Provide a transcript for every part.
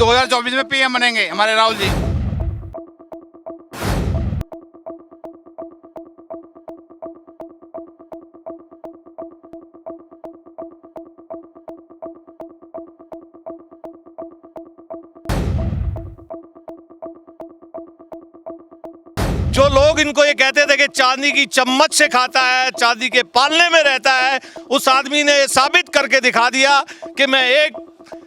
2024 में पीएम बनेंगे हमारे राहुल जी। जो लोग इनको ये कहते थे कि चांदी की चम्मच से खाता है, चांदी के पालने में रहता है, उस आदमी ने ये साबित करके दिखा दिया कि मैं एक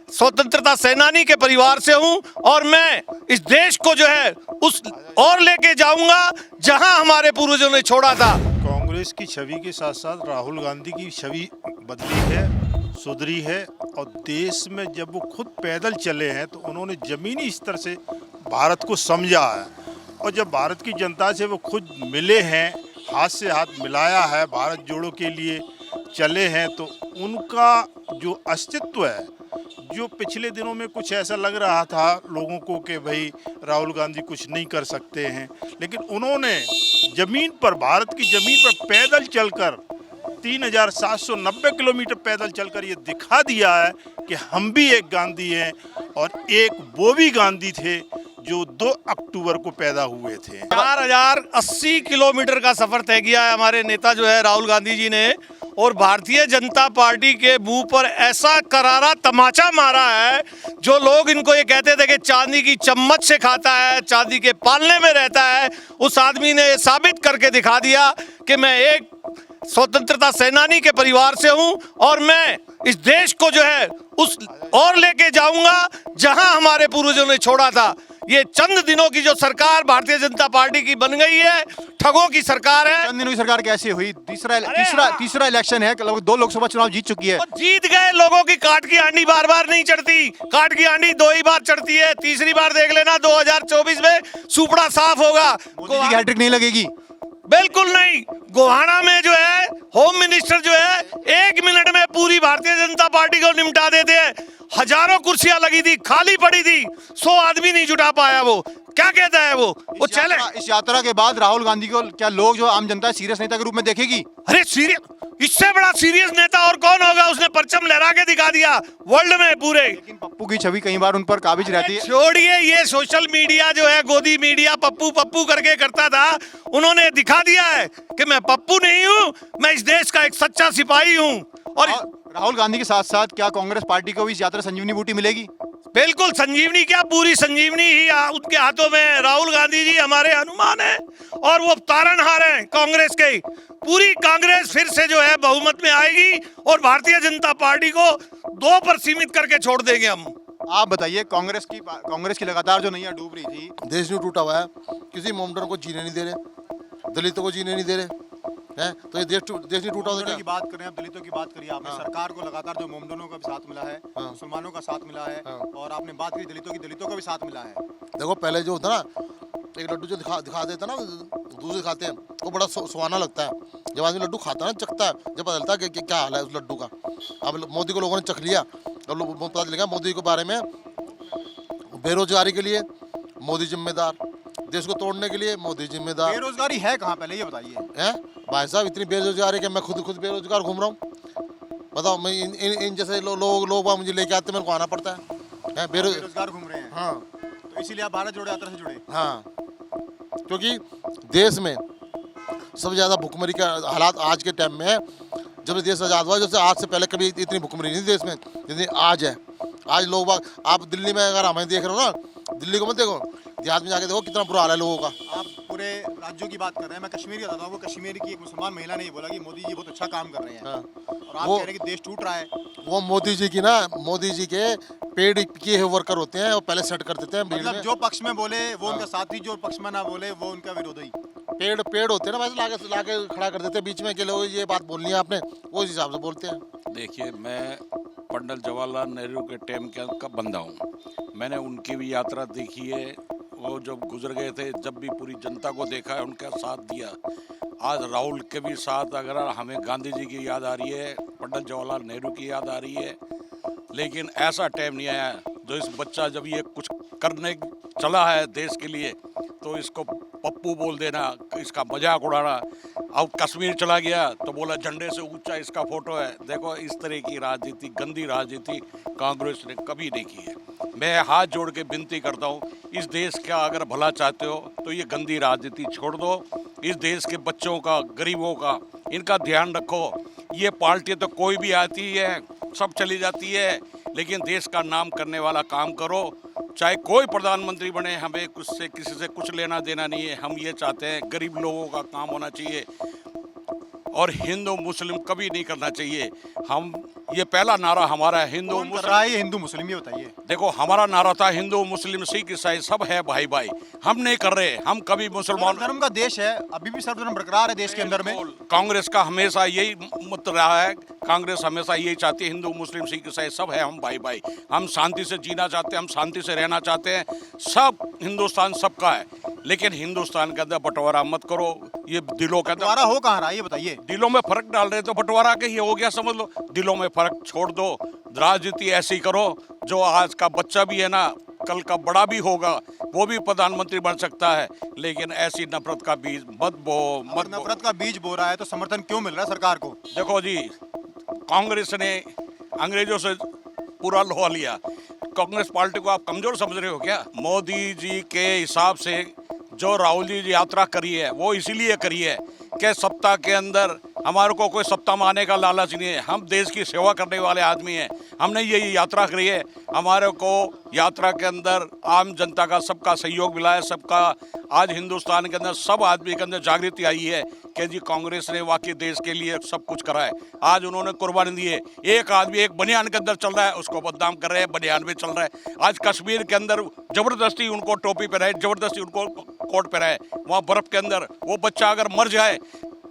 स्वतंत्रता सेनानी के परिवार से हूं और मैं इस देश को जो है उस और लेके जाऊंगा जहां हमारे पूर्वजों ने छोड़ा था। कांग्रेस की छवि के साथ साथ राहुल गांधी की छवि बदली है, सुधरी है। और देश में जब वो खुद पैदल चले हैं तो उन्होंने ज़मीनी स्तर से भारत को समझा है। और जब भारत की जनता से वो खुद मिले हैं, हाथ से हाथ मिलाया है, भारत जोड़ो के लिए चले हैं, तो उनका जो अस्तित्व है, जो पिछले दिनों में कुछ ऐसा लग रहा था लोगों को कि भाई राहुल गांधी कुछ नहीं कर सकते हैं, लेकिन उन्होंने ज़मीन पर, भारत की ज़मीन पर पैदल चलकर 3790 किलोमीटर पैदल चलकर ये दिखा दिया है कि हम भी एक गांधी हैं और एक वो भी गांधी थे जो 2 अक्टूबर को पैदा हुए थे। 4080 किलोमीटर का सफर तय किया है हमारे नेता जो है राहुल गांधी जी ने, और भारतीय जनता पार्टी के मुंह पर ऐसा करारा तमाचा मारा है। जो लोग इनको ये कहते थे कि चांदी की चम्मच से खाता है, चांदी के पालने में रहता है, उस आदमी ने ये साबित करके दिखा दिया कि मैं एक स्वतंत्रता सेनानी के परिवार से हूं और मैं इस देश को जो है उस और लेके जाऊंगा जहां हमारे पूर्वजों ने छोड़ा था। ये चंद दिनों की जो सरकार भारतीय जनता पार्टी की बन गई है, ठगों की सरकार है। चंद दिनों की सरकार कैसे हुई? तीसरा इलेक्शन है, लगभग 2 लोकसभा चुनाव जीत चुकी है। तो जीत गए, लोगों की काट की आंडी बार बार नहीं चढ़ती, काट की आंडी 2 ही बार चढ़ती है, तीसरी बार देख लेना 2024 में सुपड़ा साफ होगा। मोदी जी की हैट्रिक नहीं लगेगी? बिल्कुल नहीं। गोहाना में जो है होम मिनिस्टर जो है 1 मिनट में पूरी भारतीय जनता पार्टी को निपटा देते हैं। हजारों कुर्सियां लगी थी, खाली पड़ी थी, 100 आदमी नहीं जुटा पाया। वो क्या कहता है वो चले। इस यात्रा के बाद राहुल गांधी को क्या लोग, जो आम जनता है, सीरियस नेता के रूप में देखेगी? अरे सीरियस, इससे बड़ा सीरियस नेता और कौन होगा? उसने परचम लहरा के दिखा दिया वर्ल्ड में पूरे। लेकिन पप्पू की छवि कई बार उन पर काबिज रहती है। छोड़िए, ये सोशल मीडिया जो है, गोदी मीडिया पप्पू पप्पू करके करता था, उन्होंने दिखा दिया है कि मैं पप्पू नहीं हूं, मैं इस देश का एक सच्चा सिपाही हूं। और राहुल गांधी के साथ साथ क्या कांग्रेस पार्टी को भी इस यात्रा संजीवनी बूटी मिलेगी? बिल्कुल संजीवनी, क्या पूरी संजीवनी ही उनके हाथों में। राहुल गांधी जी हमारे हनुमान हैं और वो तारनहार हैं कांग्रेस के। पूरी कांग्रेस फिर से जो है बहुमत में आएगी और भारतीय जनता पार्टी को 2 पर सीमित करके छोड़ देंगे हम। आप बताइए, कांग्रेस की लगातार जो नैया डूब रही थी, देश में टूटा हुआ है, किसी मोमडन को जीने नहीं दे रहे, दलितों को जीने नहीं दे रहे हैं, तो ये देश नहीं टूटा होता। की बात करें, आप दलितों की बात करिए। आपने सरकार को लगातार जो मोमडनों का भी साथ मिला है, मुसलमानों का साथ मिला है, और आपने बात की दलितों का भी साथ मिला है। देखो, पहले जो होता ना, एक लड्डू जो दिखा देता ना, दूसरे खाते हैं, वो बड़ा सुहाना लगता है। जब आदमी लड्डू खाता है ना, चखता है, जब पता चलता है कि क्या हाल है उस लड्डू का। अब मोदी को लोगों ने चख लिया, अब लोग पता चलेगा मोदी के बारे में। बेरोजगारी के लिए मोदी जिम्मेदार, देश को तोड़ने के लिए मोदी जिम्मेदार। बेरोजगारी है कहाँ, पहले ये बताइए। हैं भाई साहब, इतनी बेरोजगारी है कि मैं खुद बेरोजगार घूम रहा हूँ। बताओ, मैं इन जैसे लोग मुझे लेके आते, मेरे को आना पड़ता है। बेरोजगार घूम रहे हैं। हाँ, तो इसीलिए आप भारत जोड़ो यात्रा से जुड़े। हाँ, क्योंकि देश में सबसे ज़्यादा भुखमरी का हालात आज के टाइम में है। जब देश आज़ाद हुआ, जैसे आज से पहले कभी इतनी भुखमरी नहीं थी देश में जितनी आज है। आज लोग आप दिल्ली में अगर हमें देख रहे हो ना, दिल्ली को मत देखो, देहात में जाके देखो कितना बुरा हाल है लोगों का। आप पूरे राज्यों की बात कर रहे हैं, मैं कश्मीर की बताता हूँ। वो कश्मीर की एक मुसलमान महिला ने ये बोला कि मोदी जी बहुत अच्छा काम कर रहे हैं। हाँ। और आप कह रहे हैं कि देश टूट रहा है। वो मोदी जी के पेड किए हुए वर्कर होते हैं, वो पहले सेट कर देते हैं। मतलब जो पक्ष में बोले वो उनका साथी, जो पक्ष में ना बोले वो उनका विरोधी। पेड़ होते हैं ना, वैसे लाके खड़ा कर देते हैं बीच में कि लोग ये बात बोलनी है आपने, वो इस हिसाब से बोलते हैं। देखिए, मैं पंडित जवाहरलाल नेहरू के टाइम का बंदा हूँ। मैंने उनकी भी यात्रा देखी है। वो जब गुजर गए थे, जब भी पूरी जनता को देखा है, उनका साथ दिया। आज राहुल के भी साथ अगर हमें गांधी जी की याद आ रही है, पंडित जवाहरलाल नेहरू की याद आ रही है, लेकिन ऐसा टाइम नहीं आया जो इस बच्चा जब ये कुछ करने चला है देश के लिए, तो इसको पप्पू बोल देना, इसका मजाक उड़ाना। अब कश्मीर चला गया तो बोला झंडे से ऊंचा इसका फोटो है। देखो इस तरह की राजनीति, गंदी राजनीति कांग्रेस ने कभी नहीं की है। मैं हाथ जोड़ के विनती करता हूँ, इस देश का अगर भला चाहते हो तो ये गंदी राजनीति छोड़ दो। इस देश के बच्चों का, गरीबों का, इनका ध्यान रखो। ये पार्टी तो कोई भी आती है, सब चली जाती है, लेकिन देश का नाम करने वाला काम करो। चाहे कोई प्रधानमंत्री बने, हमें किसी से कुछ लेना देना नहीं है। हम ये चाहते हैं गरीब लोगों का काम होना चाहिए और हिंदू मुस्लिम कभी नहीं करना चाहिए। हम ये पहला नारा हमारा है, हिंदू कौन कर रहा है ये हिंदू मुस्लिम, ये बताइए। देखो हमारा नारा था हिंदू मुस्लिम सिख ईसाई सब है भाई भाई। हम नहीं कर रहे, हम कभी मुसलमान। धर्म का देश है, अभी भी सर्वधर्म बरकरार है देश के अंदर में। कांग्रेस का हमेशा यही मत रहा है, कांग्रेस हमेशा यही चाहती है हिंदू मुस्लिम सिख ईसाई सब है हम भाई भाई। हम शांति से जीना चाहते हैं, हम शांति से रहना चाहते हैं। सब हिंदुस्तान सबका है, लेकिन हिंदुस्तान के अंदर बंटवारा मत करो। ये दिलों के अंदर बंटवारा हो कहाँ रहा है ये बताइए। दिलों में फर्क डाल रहे तो बंटवारा के ही हो गया, समझ लो। दिलों में फर्क छोड़ दो, राजनीति ऐसी करो जो आज का बच्चा भी है ना, कल का बड़ा भी होगा, वो भी प्रधानमंत्री बन सकता है। लेकिन ऐसी नफरत का बीज मत बो, मत बो। नफरत का बीज बो रहा है तो समर्थन क्यों मिल रहा है सरकार को? देखो जी, कांग्रेस ने अंग्रेजों से पूरा लोहा लिया। कांग्रेस पार्टी को आप कमजोर समझ रहे हो क्या? मोदी जी के हिसाब से जो राहुल जी यात्रा करी है वो इसीलिए करी है कि सत्ता के अंदर हमारे को कोई सत्ता माने का लालच नहीं है। हम देश की सेवा करने वाले आदमी हैं। हमने ये यात्रा करी है, हमारे को यात्रा के अंदर आम जनता का सबका सहयोग मिला है। सबका आज हिंदुस्तान के अंदर सब आदमी के अंदर जागृति आई है कि जी कांग्रेस ने वाकई देश के लिए सब कुछ करा है। आज उन्होंने कुर्बानी दी है। एक आदमी एक बनियान के अंदर चल रहा है, उसको बदनाम कर रहे हैं, बनियान में चल रहा है। आज कश्मीर के अंदर जबरदस्ती उनको टोपी पहनाए, जबरदस्ती उनको कोट पहनाए, वहाँ बर्फ के अंदर। वो बच्चा अगर मर जाए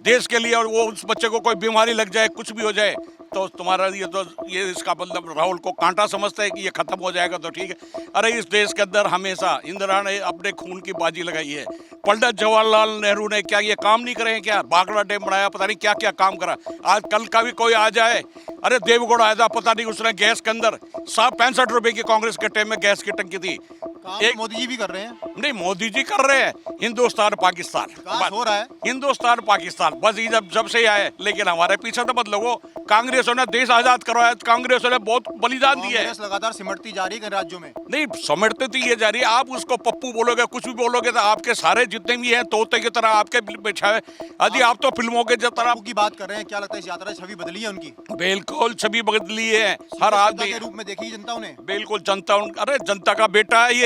देश के लिए और वो उस बच्चे को कोई बीमारी लग जाए, कुछ भी हो जाए, तो तुम्हारा ये इसका मतलब राहुल को कांटा समझता है कि ये खत्म हो जाएगा तो ठीक है। अरे इस देश के अंदर हमेशा इंदिरा ने अपने खून की बाजी लगाई है। पंडित जवाहरलाल नेहरू ने क्या ये काम नहीं करे हैं क्या? भाखड़ा डैम बनाया, पता नहीं क्या क्या काम करा। आज कल का भी कोई आ जाए, अरे देवगौड़ आया था, पता नहीं उसने गैस के अंदर 65 रुपए की कांग्रेस के टाइम में गैस की टंकी थी। काम मोदी जी भी कर रहे हैं। नहीं, मोदी जी कर रहे हैं। हिंदुस्तान पाकिस्तान विकास हो रहा है। हिंदुस्तान पाकिस्तान बस ये जब से आए, लेकिन हमारे पीछे तो मत लगो। कांग्रेस ने देश आजाद करवाया, कांग्रेस ने बहुत बलिदान दिया है। कांग्रेस लगातार सिमटती जा रही है कई राज्यों में। नहीं समेटते तो ये जा रही है। आप उसको पप्पू बोलोगे, कुछ भी बोलोगे तो आपके सारे जितने भी हैं तोते की तरह आपके बिछाए। अजी आप तो फिल्मों के तरह की बात कर रहे हैं, क्या लगता है इस यात्रा से छवि बदली है उनकी? बिल्कुल छवि बदली है। हर आदमी के रूप में देखी जनता उन्हें। बिल्कुल जनता, अरे जनता का बेटा है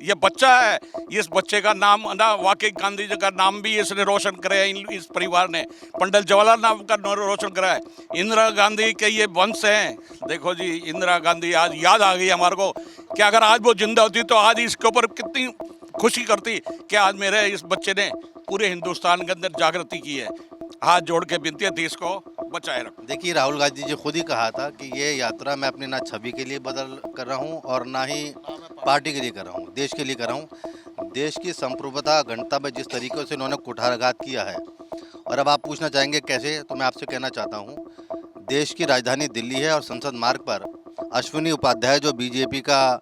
ये बच्चा है। इस बच्चे का नाम ना वाकई गांधी जी का नाम भी इसने रोशन करे है। इस परिवार ने पंडित जवाहरलाल नाम का रोशन करा है। इंदिरा गांधी के ये वंश हैं। देखो जी, इंदिरा गांधी आज याद आ गई हमारे को कि अगर आज वो जिंदा होती तो आज इसके ऊपर कितनी खुशी करती कि आज मेरे इस बच्चे ने पूरे हिंदुस्तान के अंदर जागृति की है। हाथ जोड़ के विनती है, देश को बचाए रखो। देखिए, राहुल गांधी जी खुद ही कहा था कि ये यात्रा मैं अपनी ना छवि के लिए बदल कर रहा हूँ और ना ही पार्टी के लिए कर रहा हूँ, देश के लिए कर रहा हूँ। देश की संप्रभुता अखंडता में जिस तरीके से इन्होंने कुठाराघात किया है, और अब आप पूछना चाहेंगे कैसे, तो मैं आपसे कहना चाहता हूँ, देश की राजधानी दिल्ली है और संसद मार्ग पर अश्विनी उपाध्याय जो बीजेपी का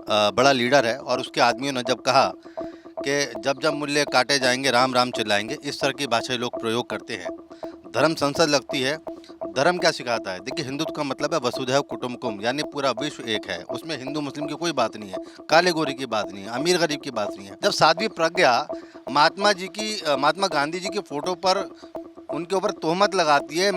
बड़ा लीडर है, और उसके आदमियों ने जब कहा कि जब जब मूल्य काटे जाएंगे राम राम चिल्लाएंगे, इस तरह की भाषा लोग प्रयोग करते हैं। धर्म संसद लगती है। धर्म क्या सिखाता है? देखिए, हिंदुत्व का मतलब है वसुधैव कुटुंबकम, यानी पूरा विश्व एक है। उसमें हिंदू मुस्लिम की कोई बात नहीं है, काले गोरी की बात नहीं है, अमीर गरीब की बात नहीं है। जब साध्वी प्रज्ञा महात्मा गांधी जी की फोटो पर उनके ऊपर तोहमत लगाती है,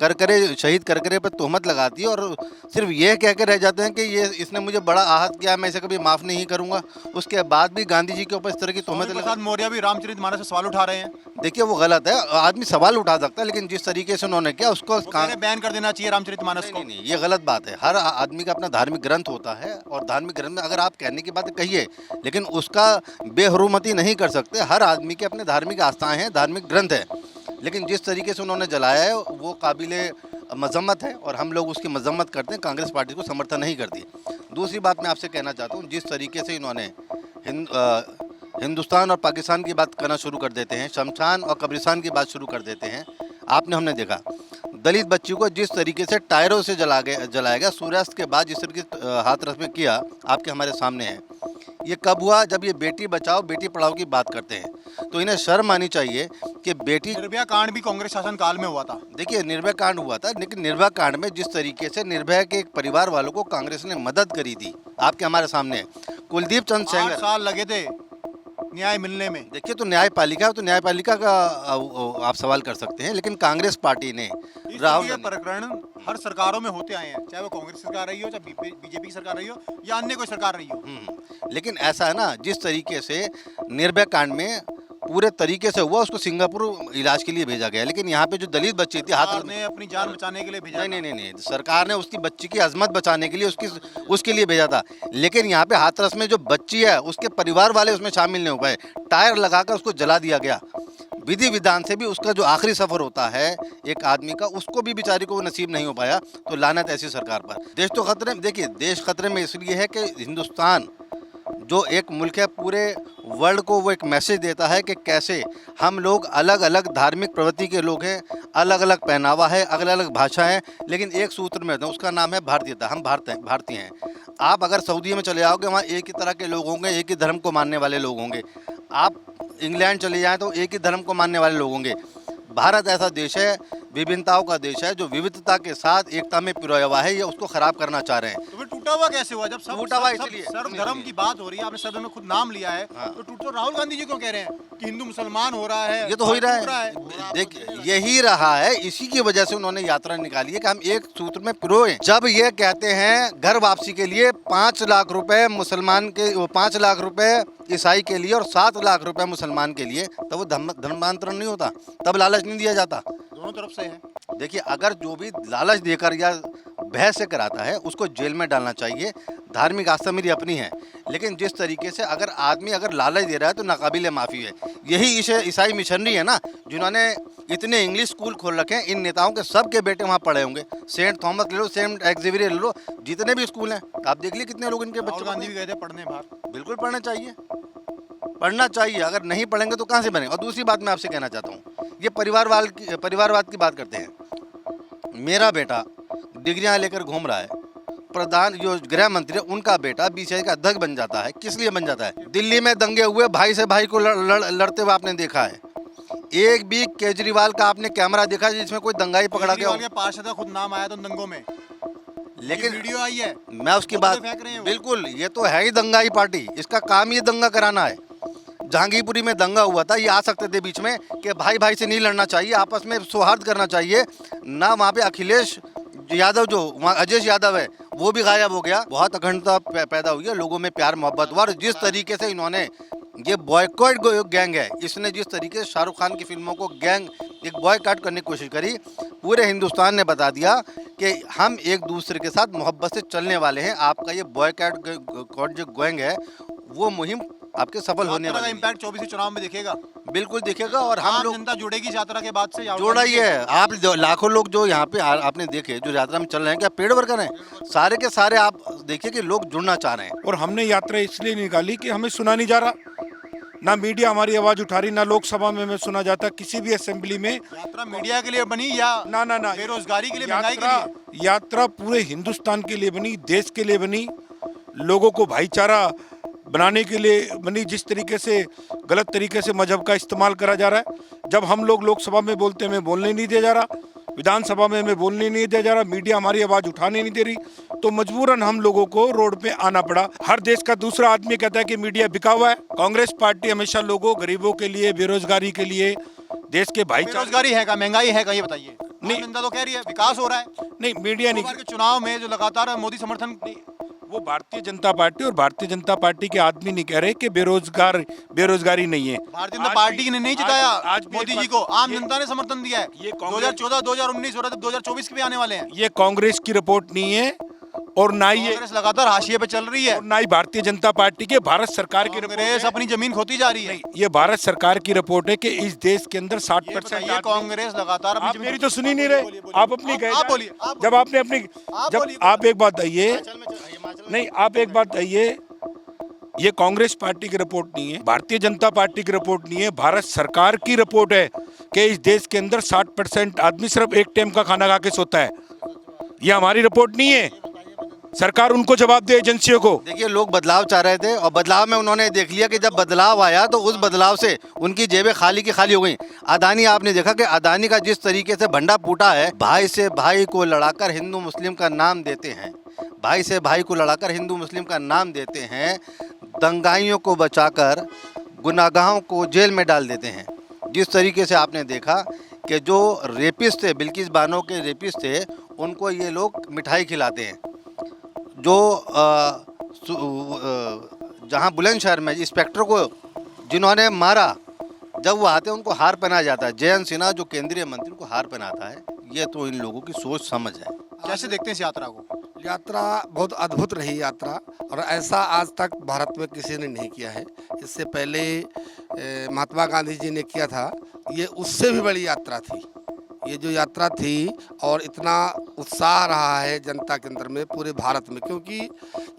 करकरे शहीद करकरे पर तोहमत लगाती है, और सिर्फ ये कह के रह जाते हैं कि ये इसने मुझे बड़ा आहत किया, मैं इसे कभी माफ़ नहीं करूंगा। उसके बाद भी गांधी जी के ऊपर इस तरह की तोहमत प्रसाद मौर्य भी रामचरितमानस से सवाल उठा रहे हैं। देखिए, वो गलत है। आदमी सवाल उठा सकता है, लेकिन जिस तरीके से उन्होंने किया उसको बैन कर देना चाहिए रामचरितमानस को। नहीं, ये गलत बात है। हर आदमी का अपना धार्मिक ग्रंथ होता है, और धार्मिक ग्रंथ में अगर आप कहने की बात कहिए, लेकिन उसका बेहरुमती नहीं कर सकते। हर आदमी के अपने धार्मिक आस्थाएं हैं, धार्मिक ग्रंथ है, लेकिन जिस तरीके से उन्होंने जलाया है वो काबिले मजम्मत है, और हम लोग उसकी मजम्मत करते हैं। कांग्रेस पार्टी को समर्थन नहीं करती। दूसरी बात मैं आपसे कहना चाहता हूँ, जिस तरीके से इन्होंने हिंदुस्तान और पाकिस्तान की बात करना शुरू कर देते हैं, शमशान और कब्रिस्तान की बात शुरू कर देते हैं। हमने देखा दलित बच्ची को जिस तरीके से टायरों से जलाया गया सूर्यास्त के बाद, जिस तरीके हाथरस में किया, आपके हमारे सामने है। ये कब हुआ? जब ये बेटी बचाओ बेटी पढ़ाओ की बात करते हैं। तो इन्हें शर्म आनी चाहिए कि बेटी, निर्भया कांड भी कांग्रेस शासन काल में हुआ था। देखिए निर्भया कांड हुआ था, लेकिन निर्भया कांड में जिस तरीके से निर्भया के एक परिवार वालों को कांग्रेस ने मदद करी थी, आपके हमारे सामने है। कुलदीप चंद 8 सेंगर, साल लगे थे न्याय मिलने में। देखिए तो न्यायपालिका, तो न्यायपालिका का आप सवाल कर सकते हैं, लेकिन कांग्रेस पार्टी ने राहुल ये प्रकरण हर सरकारों में होते आए हैं, चाहे वो कांग्रेस सरकार रही हो, चाहे बीजेपी की सरकार रही हो, या अन्य कोई सरकार रही हो। लेकिन ऐसा है ना, जिस तरीके से निर्भया कांड में पूरे तरीके से हुआ, उसको सिंगापुर इलाज के लिए भेजा गया, लेकिन यहाँ पे जो दलित बच्ची थी सरकार ने अपनी जान बचाने के लिए भेजा। नहीं, सरकार ने उसकी बच्ची की अजमत बचाने के लिए उसके लिए भेजा था। लेकिन यहाँ पे हाथरस में जो बच्ची है उसके परिवार वाले उसमें शामिल नहीं हो पाए, टायर लगाकर उसको जला दिया गया। विधि विधान से भी उसका जो आखिरी सफर होता है एक आदमी का, उसको भी बेचारी को नसीब नहीं हो पाया। तो लानत ऐसी सरकार पर। देश तो खतरे में, देखिए देश खतरे में इसलिए है कि हिंदुस्तान जो एक मुल्क है, पूरे वर्ल्ड को वो एक मैसेज देता है कि कैसे हम लोग अलग अलग धार्मिक प्रवृत्ति के लोग हैं, अलग अलग पहनावा है, अलग अलग भाषा है, लेकिन एक सूत्र में, उसका नाम है भारतीयता। हम भारतीय हैं। आप अगर सऊदी में चले जाओगे, वहाँ एक ही तरह के लोग होंगे, एक ही धर्म को मानने वाले लोग होंगे। आप इंग्लैंड चले जाएँ तो एक ही धर्म को मानने वाले लोग होंगे। भारत ऐसा देश है, विभिन्नताओं का देश है, जो विविधता के साथ एकता में पिरोया हुआ है। ये उसको खराब करना चाह रहे हैं। तो फिर टूटा हुआ कैसे हुआ? जब सब टूटा हुआ इसलिए सर्वधर्म की बात हो रही है, आपने सर्वधर्म में खुद नाम लिया है, तो टूटा। राहुल गांधी जी क्यों कह रहे हैं कि हिंदू मुसलमान हो रहा है? ये तो हो ही रहा है। देखिए यही रहा है, इसी की वजह से उन्होंने यात्रा निकाली है कि हम एक सूत्र में पिरोए। जब ये कहते हैं घर वापसी के लिए 5 लाख रुपए मुसलमान के, 5 लाख रुपए ईसाई के लिए और 7 लाख रुपए मुसलमान के लिए, तब वो धर्मांतरण नहीं होता, तब लालच नहीं दिया जाता। दोनों तरफ से है। देखिए अगर जो भी लालच देकर या बहस से कराता है उसको जेल में डालना चाहिए। धार्मिक आस्था मेरी अपनी है, लेकिन जिस तरीके से अगर आदमी अगर लालच दे रहा है तो नाकाबिले माफ़ी है। यही ईसाई मिशनरी है ना, जिन्होंने इतने इंग्लिश स्कूल खोल रखे हैं। इन नेताओं के सब के बेटे वहाँ पढ़े होंगे। सेंट थॉमस ले लो, सेंट एक्जेवियर ले लो, जितने भी स्कूल हैं आप देख लीजिए कितने लोग इनके बच्चे। गांधी भी गए थे पढ़ने बाहर। बिल्कुल पढ़ना चाहिए, पढ़ना चाहिए। अगर नहीं पढ़ेंगे तो कहाँ से बनेंगे? और दूसरी बात मैं आपसे कहना चाहता हूँ, ये परिवारवाद की बात करते हैं। मेरा बेटा डिग्रियां लेकर घूम रहा है, प्रधान जो गृह मंत्री है उनका बेटा बीसीआई का अध्यक्ष बन जाता है। किस लिए बन जाता है? दिल्ली में दंगे हुए, भाई से भाई को लड़ते हुए आपने देखा है। एक भी केजरीवाल का आपने कैमरा देखा जिसमें कोई दंगाई पकड़ा गया हो? पार्षद का खुद नाम आया तो दंगों में, लेकिन वीडियो आई है। मैं उसकी बात, बिल्कुल ये तो है ही दंगाई पार्टी, इसका काम ही दंगा कराना है। जहांगीरपुरी में दंगा हुआ था, ये आ सकते थे बीच में कि भाई भाई से नहीं लड़ना चाहिए, आपस में सौहार्द करना चाहिए ना। वहाँ पे अखिलेश यादव, जो वहाँ अजय यादव है, वो भी गायब हो गया। बहुत अखंडता पैदा हुई है, लोगों में प्यार मोहब्बत हुआ। और जिस तरीके से इन्होंने, ये बॉयकॉट गैंग है, इसने जिस तरीके से शाहरुख खान की फिल्मों को एक बॉयकॉट करने की कोशिश करी, पूरे हिंदुस्तान ने बता दिया कि हम एक दूसरे के साथ मोहब्बत से चलने वाले हैं। आपका ये बॉयकॉट जो गैंग है, वो मुहिम आपके सफल होने वाला इम्पैक्ट 24 चुनाव में दिखेगा, बिल्कुल दिखेगा। और हम लोग जनता जुड़ेगी इस यात्रा के बाद से। जोड़ा ही है। आप लाखों लोग जो यहाँ पे आपने देखे जो यात्रा में चल रहे हैं, क्या पेड वर्कर हैं? सारे के सारे आप देखिए कि लोग जुड़ना चाह रहे हैं। और हमने यात्रा इसलिए निकाली कि हमें सुना नहीं जा रहा, ना मीडिया हमारी आवाज उठा रही, ना लोकसभा में हमें सुना जाता किसी भी असेंबली में। यात्रा मीडिया के लिए बनी या ना बेरोजगारी के लिए, महंगाई के लिए? यात्रा पूरे हिंदुस्तान के लिए बनी, देश के लिए बनी, लोगों को भाईचारा बनाने के लिए बनी। जिस तरीके से गलत तरीके से मजहब का इस्तेमाल करा जा रहा है, जब हम लोग लोकसभा में बोलते हैं हमें बोलने नहीं दिया जा रहा, विधानसभा में हमें बोलने नहीं दिया जा रहा, मीडिया हमारी आवाज़ उठाने नहीं दे रही, तो मजबूरन हम लोगों को रोड पे आना पड़ा। हर देश का दूसरा आदमी कहता है कि मीडिया बिका हुआ है। कांग्रेस पार्टी हमेशा लोगों, गरीबों के लिए, बेरोजगारी के लिए, देश के भाईचारे। बेरोजगारी है का, महंगाई है का, ये बताइए। नहीं, जनता तो कह रही है विकास हो रहा है। नहीं, मीडिया नहीं। चुनाव में जो लगातार मोदी समर्थन, वो भारतीय जनता पार्टी और भारतीय जनता पार्टी के आदमी नहीं कह रहे कि बेरोजगारी नहीं है। भारतीय जनता पार्टी ने नहीं जिताया आज मोदी जी को, आम जनता ने समर्थन दिया है। ये 2014, 2019 हो रहा था, 2024 के भी आने वाले हैं। ये कांग्रेस की रिपोर्ट नहीं है और ना ही कांग्रेस लगातार हाशिए पे चल रही है, और ना ही भारतीय जनता पार्टी के, भारत सरकार की रिपोर्ट कांग्रेस अपनी जमीन खोती जा रही है। ये भारत सरकार की रिपोर्ट है कि इस देश के अंदर 60% कांग्रेस लगातार आप मेरी तो सुनी नहीं रहे, आप अपनी कहे आप बोलिए, जब आपने अपनी, जब आप एक बात आइए, नहीं आप एक बात आइए, ये कांग्रेस पार्टी की रिपोर्ट नहीं है, भारतीय जनता पार्टी की रिपोर्ट नहीं है, भारत सरकार की रिपोर्ट है कि इस देश के अंदर 60% आदमी सिर्फ एक टाइम का खाना खा के सोता है। ये हमारी रिपोर्ट नहीं है, सरकार उनको जवाब दे, एजेंसियों को। देखिए, लोग बदलाव चाह रहे थे और बदलाव में उन्होंने देख लिया कि जब बदलाव आया तो उस बदलाव से उनकी जेबें खाली की खाली हो गई। अदानी, आपने देखा कि अदानी का जिस तरीके से भंडा फूटा है, भाई से भाई को लड़ाकर हिंदू मुस्लिम का नाम देते हैं, भाई से भाई को लड़ाकर हिंदू मुस्लिम का नाम देते हैं, दंगाइयों को बचाकर गुनाहगारों को जेल में डाल देते हैं। जिस तरीके से आपने देखा कि जो रेपिस्ट थे, बिल्किस बानो के रेपिस्ट थे, उनको ये लोग मिठाई खिलाते हैं। जो जहाँ बुलंदशहर में इंस्पेक्टर को जिन्होंने मारा, जब वो आते हैं उनको हार पहनाया जाता है। जयंत सिन्हा जो केंद्रीय मंत्री, को हार पहनाता है। ये तो इन लोगों की सोच समझ है। कैसे देखते हैं इस यात्रा को? यात्रा बहुत अद्भुत रही यात्रा, और ऐसा आज तक भारत में किसी ने नहीं किया है। इससे पहले महात्मा गांधी जी ने किया था, ये उससे भी बड़ी यात्रा थी। ये जो यात्रा थी, और इतना उत्साह रहा है जनता के अंदर में, पूरे भारत में, क्योंकि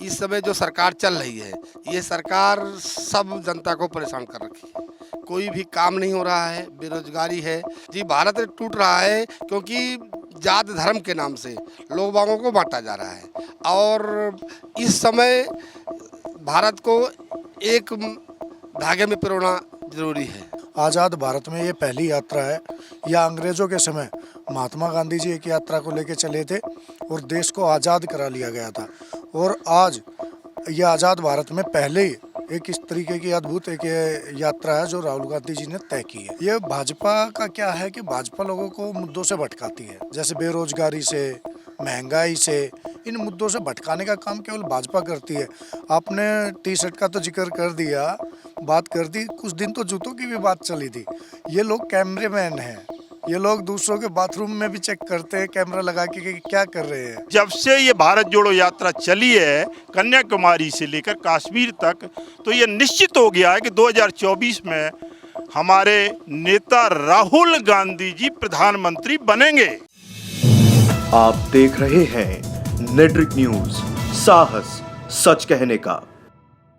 इस समय जो सरकार चल रही है, ये सरकार सब जनता को परेशान कर रखी है। कोई भी काम नहीं हो रहा है, बेरोजगारी है जी। भारत टूट रहा है क्योंकि जात धर्म के नाम से लोग बागों को बांटा जा रहा है, और इस समय भारत को एक धागे में पिरोना जरूरी है। आज़ाद भारत में ये पहली यात्रा है। या अंग्रेज़ों के समय महात्मा गांधी जी एक यात्रा को लेकर चले थे और देश को आज़ाद करा लिया गया था, और आज ये आज़ाद भारत में पहले ही एक इस तरीके की अद्भुत एक यात्रा है जो राहुल गांधी जी ने तय की है। ये भाजपा का क्या है कि भाजपा लोगों को मुद्दों से भटकाती है, जैसे बेरोजगारी से, महंगाई से, इन मुद्दों से भटकाने का काम केवल भाजपा करती है। आपने टी शर्ट का तो जिक्र कर दिया, बात कर दी, कुछ दिन तो जूतों की भी बात चली थी। ये लोग कैमरेमैन हैं, ये लोग दूसरों के बाथरूम में भी चेक करते हैं कैमरा लगा के कि क्या कर रहे हैं। जब से ये भारत जोड़ो यात्रा चली है कन्याकुमारी से लेकर कश्मीर तक, तो ये निश्चित हो गया है कि 2024 में हमारे नेता राहुल गांधी जी प्रधानमंत्री बनेंगे। आप देख रहे हैं नेट्रिक न्यूज, साहस सच कहने का।